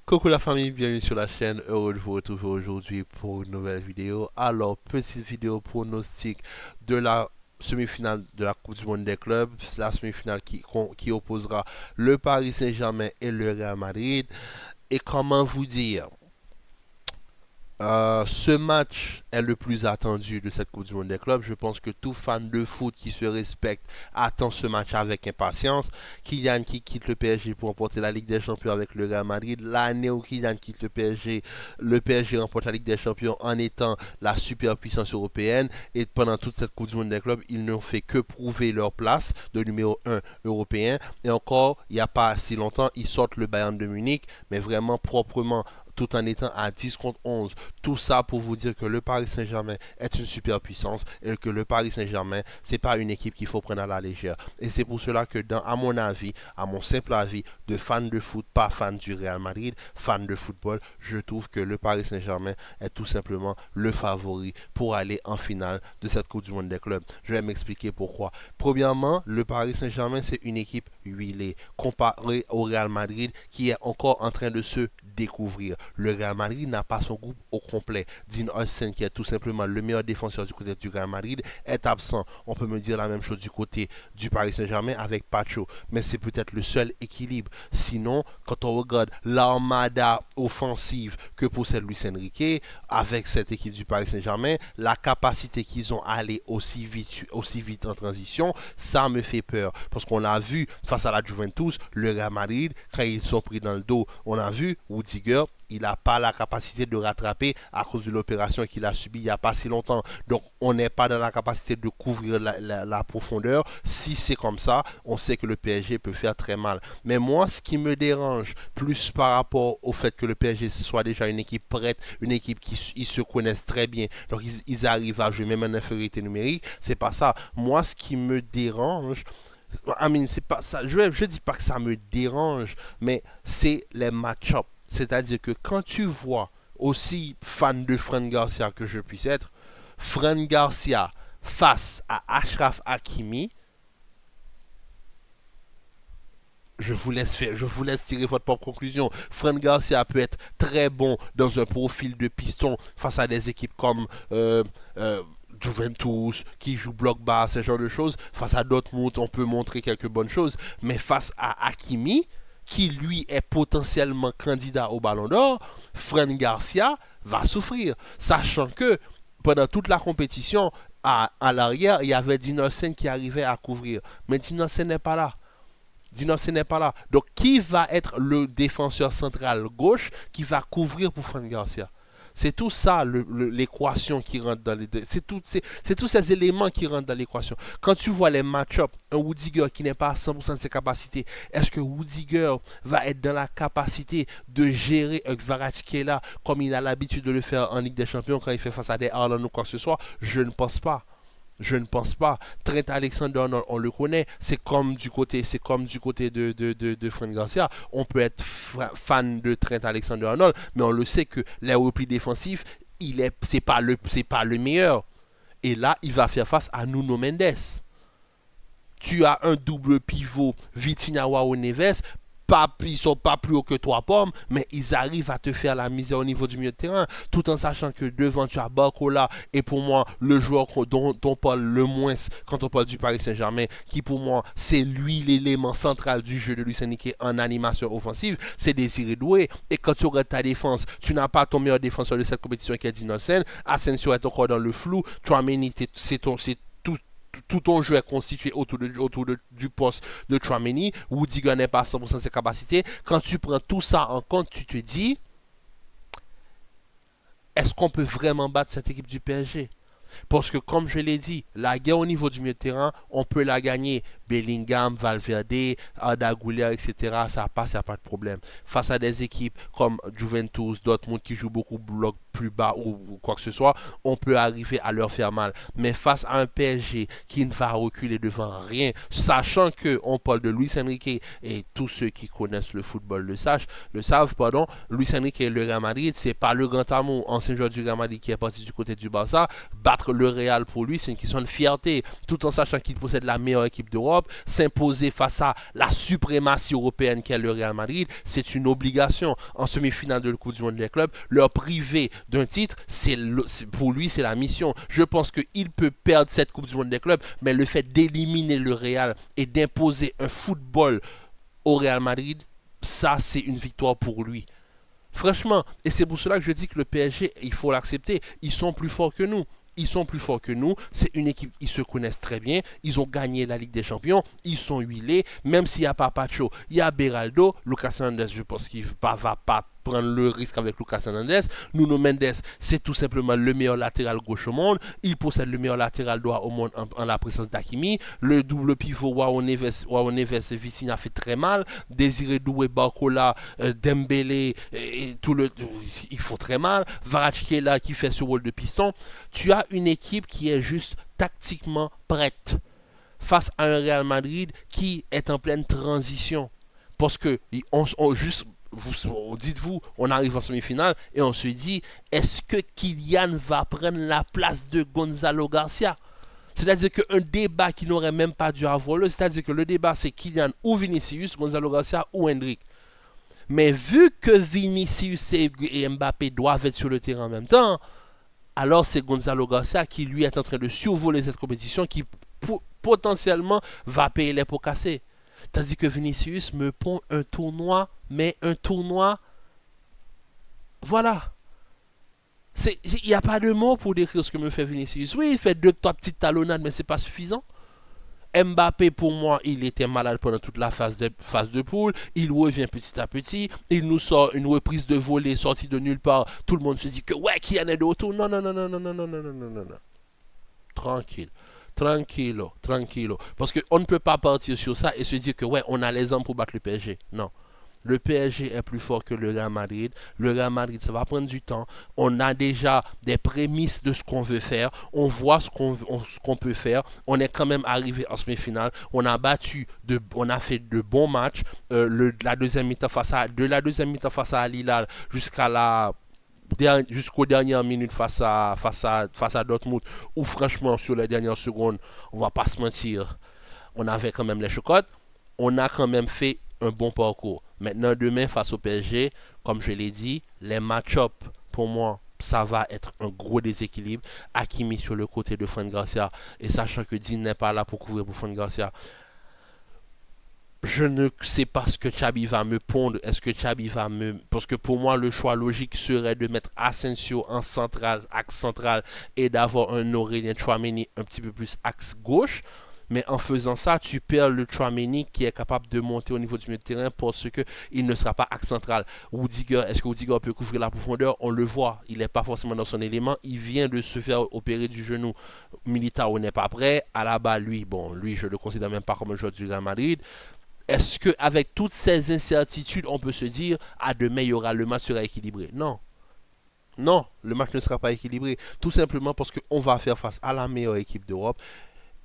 Coucou la famille, bienvenue sur la chaîne. Heureux de vous retrouver aujourd'hui pour une nouvelle vidéo. Alors, petite vidéo pronostic de la semi-finale de la Coupe du Monde des clubs. C'est la semi-finale qui opposera le Paris Saint-Germain et le Real Madrid. Et comment vous dire? Ce match est le plus attendu de cette Coupe du Monde des clubs. Je pense que tout fan de foot qui se respecte attend ce match avec impatience. Kylian qui quitte le PSG pour remporter la Ligue des Champions avec le Real Madrid. L'année où Kylian quitte le PSG remporte la Ligue des Champions en étant la superpuissance européenne. Et pendant toute cette Coupe du Monde des clubs, ils n'ont fait que prouver leur place de numéro 1 européen. Et encore, il n'y a pas si longtemps, ils sortent le Bayern de Munich, mais vraiment proprement tout en étant à 10 contre 11. Tout ça pour vous dire que le Paris Saint-Germain est une superpuissance et que le Paris Saint-Germain, c'est pas une équipe qu'il faut prendre à la légère. Et c'est pour cela que, à mon avis, à mon simple avis de fan de foot, pas fan du Real Madrid, fan de football, je trouve que le Paris Saint-Germain est tout simplement le favori pour aller en finale de cette Coupe du Monde des clubs. Je vais m'expliquer pourquoi. Premièrement, le Paris Saint-Germain, c'est une équipe huilée comparée au Real Madrid qui est encore en train de se découvrir. Le Real Madrid n'a pas son groupe au complet. Dean Hudson, qui est tout simplement le meilleur défenseur du côté du Real Madrid, est absent. On peut me dire la même chose du côté du Paris Saint-Germain avec Pacho, mais c'est peut-être le seul équilibre. Sinon, quand on regarde l'armada offensive que possède Luis Enrique avec cette équipe du Paris Saint-Germain, la capacité qu'ils ont à aller aussi vite en transition, ça me fait peur. Parce qu'on a vu face à la Juventus, le Real Madrid, quand ils sont pris dans le dos, on a vu Rudiger, il n'a pas la capacité de rattraper à cause de l'opération qu'il a subie il n'y a pas si longtemps. Donc, on n'est pas dans la capacité de couvrir la profondeur. Si c'est comme ça, on sait que le PSG peut faire très mal. Mais moi, ce qui me dérange plus par rapport au fait que le PSG soit déjà une équipe prête, une équipe qui ils se connaissent très bien, donc ils arrivent à jouer même en infériorité numérique, c'est pas ça. Moi, ce qui me dérange, c'est pas ça. Je dis pas que ça me dérange, mais c'est les match-ups. C'est-à-dire que quand tu vois, aussi fan de Fran Garcia que je puisse être, Fran Garcia face à Achraf Hakimi, je vous laisse tirer votre propre conclusion. Fran Garcia peut être très bon dans un profil de piston face à des équipes comme Juventus, qui joue bloc bas, ce genre de choses. Face à Dortmund, on peut montrer quelques bonnes choses. Mais face à Hakimi, qui lui est potentiellement candidat au Ballon d'Or, Fran Garcia va souffrir. Sachant que pendant toute la compétition, à l'arrière, il y avait Dinelsen qui arrivait à couvrir. Mais Dinelsen n'est pas là. Dinelsen n'est pas là. Donc, qui va être le défenseur central gauche qui va couvrir pour Fran Garcia? C'est tout ça l'équation qui rentre dans les. C'est tous ces éléments qui rentrent dans l'équation. Quand tu vois les match-ups, un Rudiger qui n'est pas à 100% de ses capacités, est-ce que Rudiger va être dans la capacité de gérer un Kvaratskhelia comme il a l'habitude de le faire en Ligue des Champions quand il fait face à des Haaland ou quoi que ce soit? Je ne pense pas. Je ne pense pas. Trent Alexander-Arnold, on le connaît. C'est comme du côté de Fran Garcia. On peut être fan de Trent Alexander-Arnold, mais on le sait que les replis défensifs, c'est pas le meilleur. Et là, il va faire face à Nuno Mendes. Tu as un double pivot, Vitinha ou Neves. Ils sont pas plus hauts que trois pommes, mais ils arrivent à te faire la misère au niveau du milieu de terrain, tout en sachant que devant tu as Barcola et pour moi le joueur dont on parle le moins quand on parle du Paris Saint-Germain, qui pour moi c'est lui l'élément central du jeu de Luis Enrique en animation offensive, c'est Désiré Doué. Et quand tu regardes ta défense, tu n'as pas ton meilleur défenseur de cette compétition qui est Dinelsen. Asensio est encore dans le flou. Chouameni, tout ton jeu est constitué du poste de Chouameni. Rudiger n'est pas à 100% de ses capacités. Quand tu prends tout ça en compte, tu te dis, est-ce qu'on peut vraiment battre cette équipe du PSG? Parce que, comme je l'ai dit, la guerre au niveau du milieu de terrain, on peut la gagner. Bellingham, Valverde, Arda Güler, etc. Ça passe, il n'y a pas de problème. Face à des équipes comme Juventus, Dortmund qui jouent beaucoup bloc plus bas ou quoi que ce soit, on peut arriver à leur faire mal. Mais face à un PSG qui ne va reculer devant rien, sachant que on parle de Luis Enrique et tous ceux qui connaissent le football le savent, pardon, Luis Enrique et le Real Madrid, c'est pas le grand amour, ancien joueur du Real Madrid qui est parti du côté du Barça. Battre le Real pour lui, c'est une question de fierté, tout en sachant qu'il possède la meilleure équipe d'Europe. d'Europe, s'imposer face à la suprématie européenne qu'est le Real Madrid, c'est une obligation. En semi-finale de la Coupe du Monde des clubs, leur priver d'un titre, pour lui, c'est la mission. Je pense qu'il peut perdre cette Coupe du Monde des clubs, mais le fait d'éliminer le Real et d'imposer un football au Real Madrid, ça, c'est une victoire pour lui. Franchement, et c'est pour cela que je dis que le PSG, il faut l'accepter, ils sont plus forts que nous. Ils sont plus forts que nous. C'est une équipe, ils se connaissent très bien. Ils ont gagné la Ligue des Champions. Ils sont huilés. Même s'il n'y a pas Pacho, il y a Beraldo. Lucas Hernandez, je pense qu'il ne va pas prendre le risque avec Lucas Hernandez. Nuno Mendes, c'est tout simplement le meilleur latéral gauche au monde. Il possède le meilleur latéral droit au monde en la présence d'Hakimi. Le double pivot João Neves Vitinha fait très mal. Désiré Doué, Barcola, Dembélé, il faut très mal. Kvaratskhelia qui fait ce rôle de piston. Tu as une équipe qui est juste tactiquement prête face à un Real Madrid qui est en pleine transition. Parce que dites-vous, on arrive en semi-finale et on se dit, est-ce que Kylian va prendre la place de Gonzalo Garcia? C'est-à-dire qu'un débat qui n'aurait même pas dû avoir lieu, c'est-à-dire que le débat c'est Kylian ou Vinicius, Gonzalo Garcia ou Hendrick. Mais vu que Vinicius et Mbappé doivent être sur le terrain en même temps, alors c'est Gonzalo Garcia qui lui est en train de survoler cette compétition qui potentiellement va payer les pots cassés. Tandis que Vinicius me pond un tournoi, mais un tournoi, voilà. Il n'y a pas de mots pour décrire ce que me fait Vinicius. Oui, il fait 2-3 petites talonnades, mais c'est pas suffisant. Mbappé, pour moi, il était malade pendant toute la phase de poule. Il revient petit à petit. Il nous sort une reprise de volée sortie de nulle part. Tout le monde se dit que ouais, qui en est de retour. Non, non, non, non, non, non, non, non, non, non, non. Tranquille. Tranquillo, tranquillo. Parce qu'on ne peut pas partir sur ça et se dire que ouais, on a les hommes pour battre le PSG. Non. Le PSG est plus fort que le Real Madrid. Le Real Madrid, ça va prendre du temps. On a déjà des prémices de ce qu'on veut faire. On voit ce qu'on peut faire. On est quand même arrivé en semi-finale. On a fait de bons matchs. La deuxième mi-temps face à Al Hilal jusqu'aux dernières minutes face à Dortmund, où franchement sur les dernières secondes, on va pas se mentir, on avait quand même les chocottes. On a quand même fait un bon parcours. Maintenant, demain, face au PSG, comme je l'ai dit, les match-up, pour moi, ça va être un gros déséquilibre. Hakimi sur le côté de Fran Garcia, et sachant que Dean n'est pas là pour couvrir pour Fran Garcia, je ne sais pas ce que Xabi va me pondre. Est-ce que Xabi va me... Parce que pour moi, le choix logique serait de mettre Asensio en central, axe central, et d'avoir un Aurélien Tchouaméni un petit peu plus axe gauche. Mais en faisant ça, tu perds le Tchouaméni qui est capable de monter au niveau du milieu de terrain parce qu'il ne sera pas axe central. Rudiger, est-ce que Rudiger peut couvrir la profondeur? On le voit, il n'est pas forcément dans son élément. Il vient de se faire opérer du genou. Militao n'est pas prêt. Alaba, lui, je le considère même pas comme un joueur du Real Madrid. Est-ce qu'avec toutes ces incertitudes, on peut se dire, demain, le match sera équilibré? Non. Non, le match ne sera pas équilibré. Tout simplement parce qu'on va faire face à la meilleure équipe d'Europe.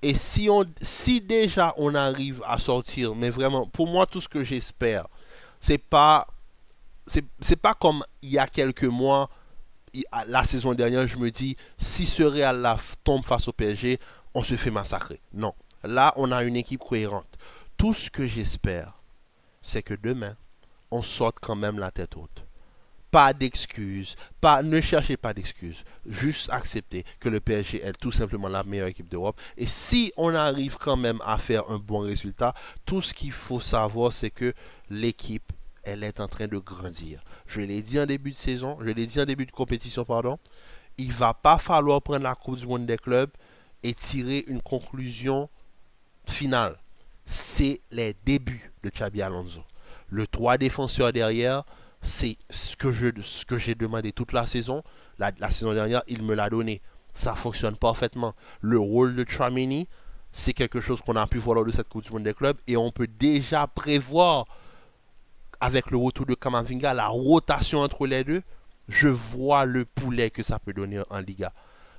Et si déjà on arrive à sortir, mais vraiment, pour moi, tout ce que j'espère, c'est pas comme il y a quelques mois, la saison dernière, je me dis, si ce Real-là tombe face au PSG, on se fait massacrer. Non. Là, on a une équipe cohérente. Tout ce que j'espère, c'est que demain, on sorte quand même la tête haute. Pas d'excuses, ne cherchez pas d'excuses. Juste accepter que le PSG est tout simplement la meilleure équipe d'Europe. Et si on arrive quand même à faire un bon résultat, tout ce qu'il faut savoir, c'est que l'équipe, elle est en train de grandir. Je l'ai dit en début de saison, je l'ai dit en début de compétition, pardon. Il ne va pas falloir prendre la Coupe du Monde des clubs et tirer une conclusion finale. C'est les débuts de Xabi Alonso. Le 3 défenseurs derrière, c'est ce que j'ai demandé toute la saison. La saison dernière, il me l'a donné. Ça fonctionne parfaitement. Le rôle de Tchouaméni, c'est quelque chose qu'on a pu voir lors de cette Coupe du Monde des clubs et on peut déjà prévoir avec le retour de Camavinga, la rotation entre les deux. Je vois le poulet que ça peut donner en Liga.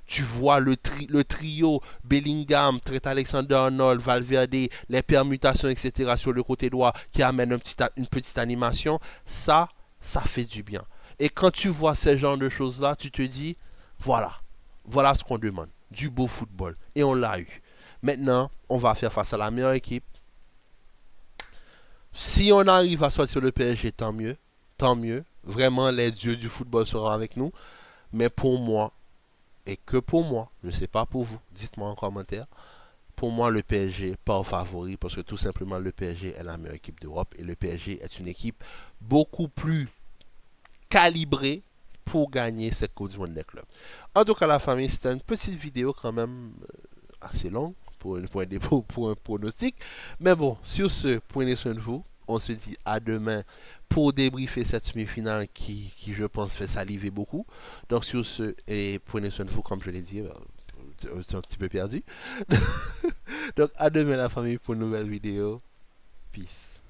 Tu vois le trio Bellingham, Trent Alexander-Arnold, Valverde, les permutations, etc. sur le côté droit qui amènent une petite animation. Ça fait du bien. Et quand tu vois ce genre de choses-là, tu te dis, voilà ce qu'on demande. Du beau football. Et on l'a eu. Maintenant, on va faire face à la meilleure équipe. Si on arrive à sortir le PSG, tant mieux. Tant mieux. Vraiment, les dieux du football seront avec nous. Mais pour moi, et que pour moi, je ne sais pas pour vous, dites-moi en commentaire. Pour moi, le PSG n'est pas favori parce que tout simplement, le PSG est la meilleure équipe d'Europe et le PSG est une équipe beaucoup plus calibrée pour gagner cette Coupe du Monde des clubs. En tout cas, la famille, c'était une petite vidéo quand même assez longue pour un pronostic. Mais bon, sur ce, prenez soin de vous. On se dit à demain pour débriefer cette semi-finale qui, je pense, fait saliver beaucoup. Donc, sur ce, et prenez soin de vous, comme je l'ai dit, c'est un petit peu perdu. Donc, à demain, la famille, pour une nouvelle vidéo. Peace.